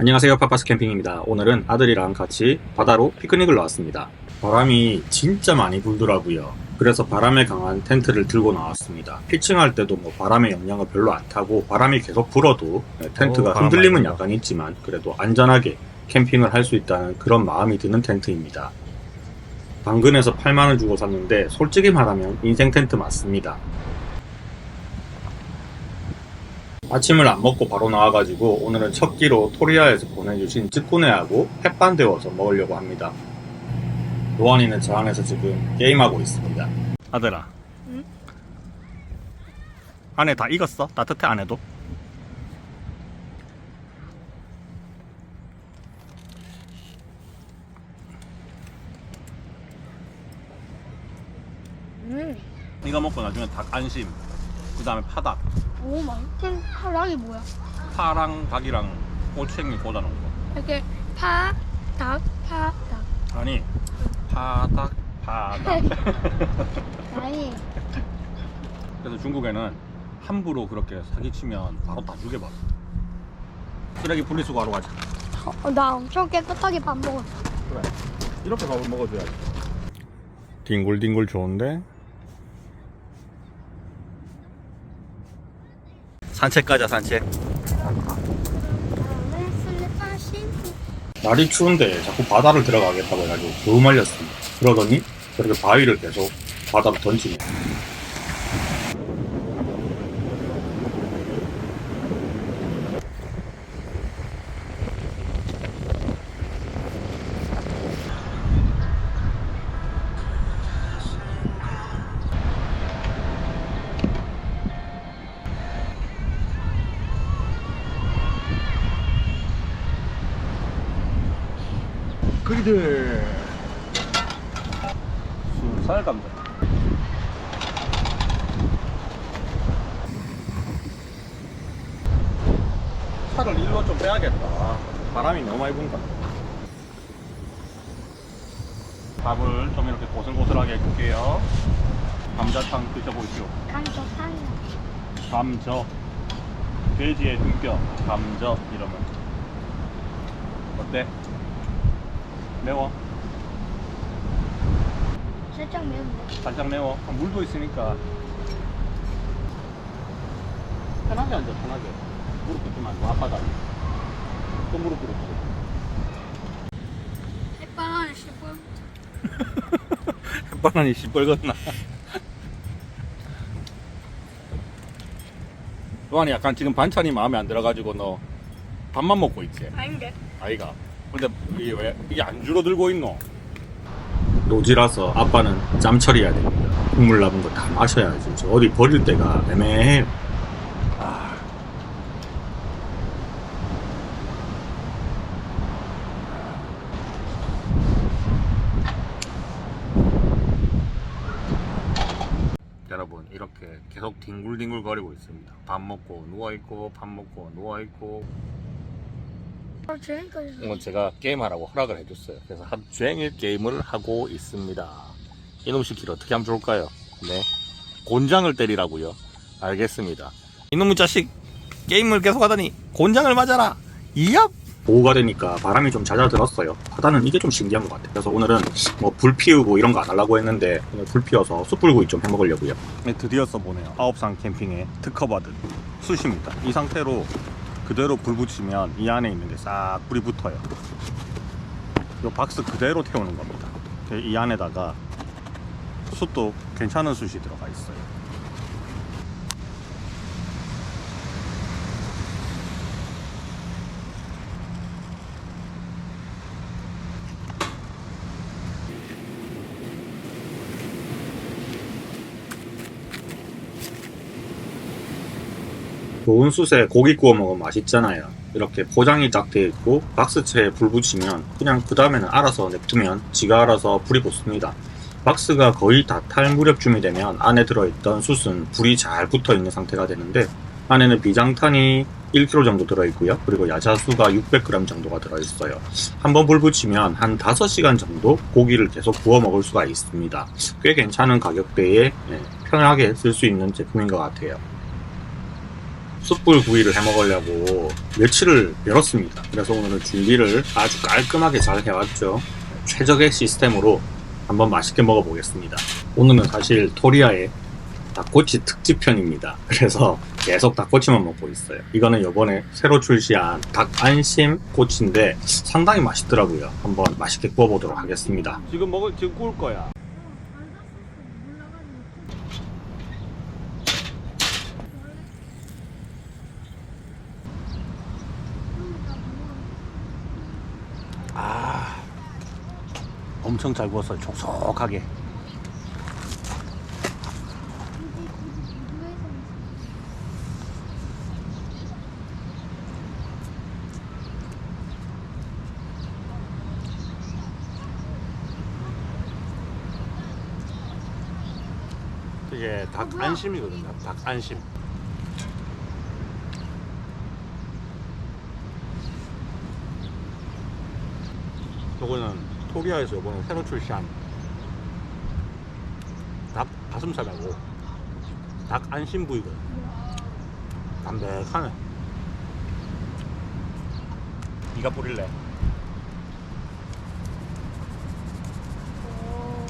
안녕하세요, 파파스 캠핑입니다. 오늘은 아들이랑 같이 바다로 피크닉을 나왔습니다. 바람이 진짜 많이 불더라고요. 그래서 바람에 강한 텐트를 들고 나왔습니다. 피칭할 때도 바람의 영향을 별로 안 타고 바람이 계속 불어도 텐트가 바람 흔들림은 많이 불어. 약간 있지만 그래도 안전하게 캠핑을 할 수 있다는 그런 마음이 드는 텐트입니다. 당근에서 8만원 주고 샀는데 솔직히 말하면 인생 텐트 맞습니다. 아침을 안 먹고 바로 나와가지고 오늘은 첫 끼로 토리아에서 보내주신 찌꾸네하고 햇반 데워서 먹으려고 합니다. 로안이는 저 안에서 지금 게임하고 있습니다. 아들아, 응? 안에 다 익었어? 따뜻해 안에도? 이거 먹고 나중에 닭 안심, 그 다음에 파닭, 오, 맛있긴. 파랑이 뭐야? 파랑 닭이랑 꼬챙이 꽂아놓은 거. 이렇게 파, 닭, 파, 닭. 아니, 파닭. 아니, 그래서 중국에는 함부로 그렇게 사기치면 바로 다 죽여봐. 쓰레기 분리수거하러 가자. 나 엄청 깨끗하게 밥 먹었어. 그래, 이렇게 밥을 먹어줘야지. 뒹굴뒹굴 좋은데? 산책 가자, 산책. 슬리퍼 신고. 날이 추운데 자꾸 바다를 들어가겠다고 해가지고 겨우 말렸습니다. 그러더니 그렇게 바위를 계속 바다로 던지네. 그리들 쌀 감자. 차를 일로 좀 빼야겠다. 바람이 너무 많이 분다. 밥을 좀 이렇게 고슬고슬하게 굽게요. 감자탕 드셔보시오. 감자탕이야. 감저, 돼지의 등뼈 감저 이러면 어때? 매워? 살짝 매운데. 살짝 매워. 물도 있으니까 편하게 앉아. 편하게. 무릎 꿇지 말고 앞바닥에 또 무릎 꿇었지. 햇반 씹어. 햇바람이 시뻘겋나. 로안이 약간 지금 반찬이 마음에 안 들어가지고 너 밥만 먹고 있지? 아닌데. 아이가. 근데 이게 왜 이게 안 줄어들고 있노? 노지라서 아빠는 짬 처리해야 됩니다. 국물 남은 거 다 마셔야지. 저 어디 버릴 데가 애매해요. 여러분 이렇게 계속 뒹굴뒹굴 거리고 있습니다. 밥 먹고 누워있고 밥 먹고 누워있고. 지금까지. 이건 제가 게임하라고 허락을 해줬어요. 그래서 하루 종일 게임을 하고 있습니다. 이놈 시키를 어떻게 하면 좋을까요? 네, 곤장을 때리라고요. 알겠습니다. 이놈의 자식 게임을 계속 하더니 곤장을 맞아라. 이얍. 오후가 되니까 바람이 좀 잦아들었어요. 바다는 이게 좀 신기한 것 같아요. 그래서 오늘은 불 피우고 이런 거 안 하려고 했는데 오늘 불 피워서 숯불구이 좀 해먹으려고요. 네, 드디어 써보네요. 아홉상 캠핑에 특허받은 숯입니다. 이 상태로 그대로 불 붙이면 이 안에 있는 게 싹 불이 붙어요. 이 박스 그대로 태우는 겁니다. 이 안에다가 숯도 괜찮은 숯이 들어가 있어요. 좋은 숯에 고기 구워 먹으면 맛있잖아요. 이렇게 포장이 딱 되어 있고 박스채에 불 붙이면 그냥 그 다음에는 알아서 냅두면 지가 알아서 불이 붙습니다. 박스가 거의 다 탈 무렵쯤이 되면 안에 들어있던 숯은 불이 잘 붙어 있는 상태가 되는데 안에는 비장탄이 1kg 정도 들어있고요. 그리고 야자수가 600g 정도가 들어있어요. 한번 불 붙이면 한 5시간 정도 고기를 계속 구워 먹을 수가 있습니다. 꽤 괜찮은 가격대에 편하게 쓸 수 있는 제품인 것 같아요. 숯불 구이를 해 먹으려고 며칠을 미뤘습니다. 그래서 오늘은 준비를 아주 깔끔하게 잘 해왔죠. 최적의 시스템으로 한번 맛있게 먹어보겠습니다. 오늘은 사실 토리아의 닭꼬치 특집편입니다. 그래서 계속 닭꼬치만 먹고 있어요. 이거는 요번에 새로 출시한 닭안심 꼬치인데 상당히 맛있더라고요. 한번 맛있게 구워보도록 하겠습니다. 지금 구울 거야. 아, 엄청 잘 구웠어요. 촉촉하게. 이게 닭안심이거든요. 닭안심. 요거는 토리아에서 요번에 새로 출시한 닭 가슴살하고 닭안심 부위거든요. 담백하네. 네가 뿌릴래? 오.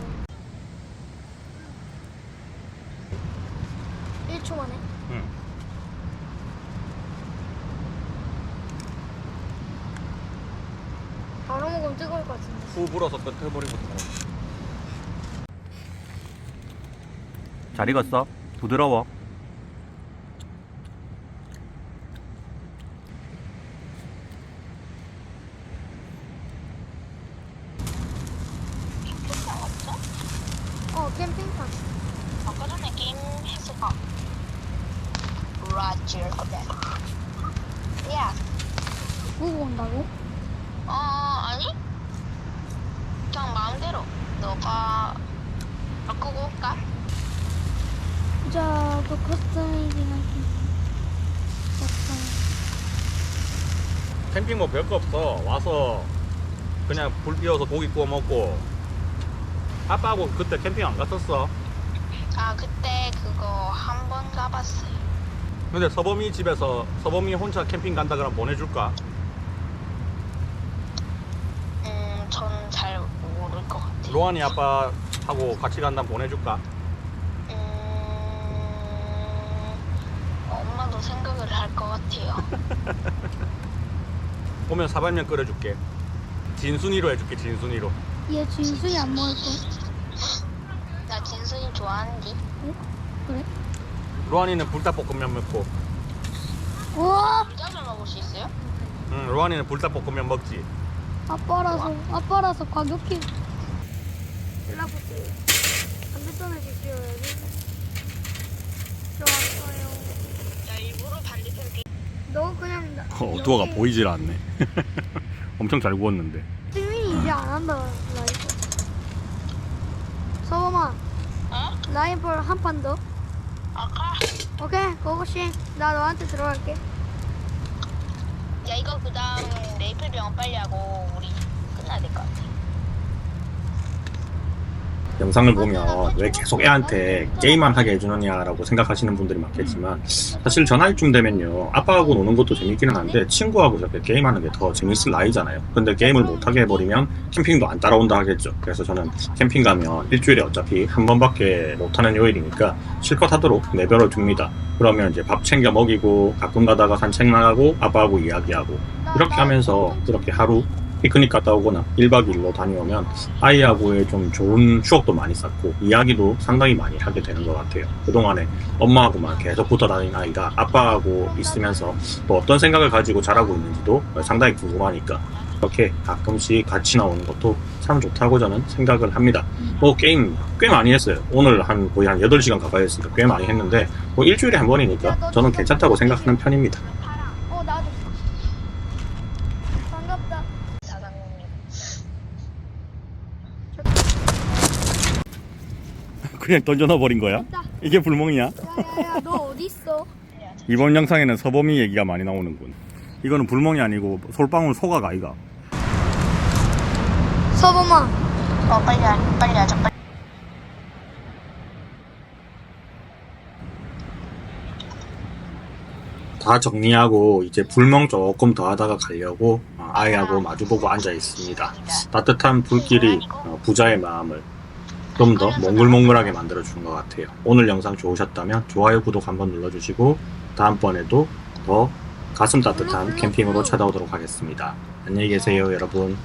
1초 만에. 응. 바로 먹으면 뜨거울 것 같은데. 후 불어서 끝에 버리고 잘 익었어? 부드러워? 캠핑카. 아까 전에 게임 했었어. 라지를 하네. 야, 보고 온다고? 아니? 그냥 마음대로. 너가 바꾸고 올까? 자, 그 커스터마이징 할게. 캠핑 뭐 별거 없어. 와서 그냥 불 피워서 고기 구워 먹고. 아빠하고 그때 캠핑 안 갔었어. 아, 그때 그거 한 번 가봤어요. 근데 서범이 집에서 서범이 혼자 캠핑 간다 그러면 보내줄까? 전 잘 모를 것 같아요. 로안이 아빠하고 같이 간다면 보내줄까? 엄마도 생각을 할 것 같아요. 오면 사발면 끓여줄게. 진순이로 해줄게. 진순이로. 얘 진순이 안 먹을 거. 나 진순이 좋아하는디. 그래? 로안이는 불닭볶음면 먹고. 우와! 불닭을 먹을 수 있어요? 응, 로안이는 불닭볶음면 먹지. 아빠라서 과격해. 연락할게. 반대편에 지켜야지. 좋았어요. 나 일부러 반대편 너 그냥 어두워가 보이질 않네. 엄청 잘 구웠는데. 승민이 이제 안 한다 라이프. 서범아, 어? 라이프 한 판 더. 아까? 오케이, 고고씨. 나 너한테 들어갈게. 야, 이거 그 다음 메이플 병원 빨리 하고 우리 끝나야 될 것 같아. 영상을 보면 왜 계속 애한테 게임만 하게 해주느냐라고 생각하시는 분들이 많겠지만 사실 전화기쯤 되면요 아빠하고 노는 것도 재밌기는 한데 친구하고 저렇게 게임하는 게 더 재밌을 나이잖아요. 근데 게임을 못하게 해버리면 캠핑도 안 따라온다 하겠죠. 그래서 저는 캠핑 가면 일주일에 어차피 한 번밖에 못하는 요일이니까 실컷 하도록 내버려 둡니다. 그러면 이제 밥 챙겨 먹이고 가끔 가다가 산책 나가고 아빠하고 이야기하고 이렇게 하면서 그렇게 하루 피크닉 갔다 오거나 1박 2일로 다녀오면 아이하고의 좀 좋은 추억도 많이 쌓고 이야기도 상당히 많이 하게 되는 것 같아요. 그동안에 엄마하고만 계속 붙어 다닌 아이가 아빠하고 있으면서 또 어떤 생각을 가지고 자라고 있는지도 상당히 궁금하니까 이렇게 가끔씩 같이 나오는 것도 참 좋다고 저는 생각을 합니다. 뭐 게임 꽤 많이 했어요. 오늘 거의 한 8시간 가까이 했으니까 꽤 많이 했는데 뭐 일주일에 한 번이니까 저는 괜찮다고 생각하는 편입니다. 나도. 반갑다. 사장님. 그냥 던져넣어버린 거야? 됐다. 이게 불멍이야? 야야야, 너 어디 있어? 이번 영상에는 서범이 얘기가 많이 나오는군. 이거는 불멍이 아니고 솔방울 소각 아이가. 서범아. 빨리 하자. 빨리. 다 정리하고 이제 불멍 조금 더 하다가 가려고 아이하고 마주보고 앉아 있습니다. 따뜻한 불길이 부자의 마음을 좀 더 몽글몽글하게 만들어주는 것 같아요. 오늘 영상 좋으셨다면 좋아요, 구독 한번 눌러주시고 다음번에도 더 가슴 따뜻한 캠핑으로 찾아오도록 하겠습니다. 안녕히 계세요, 여러분.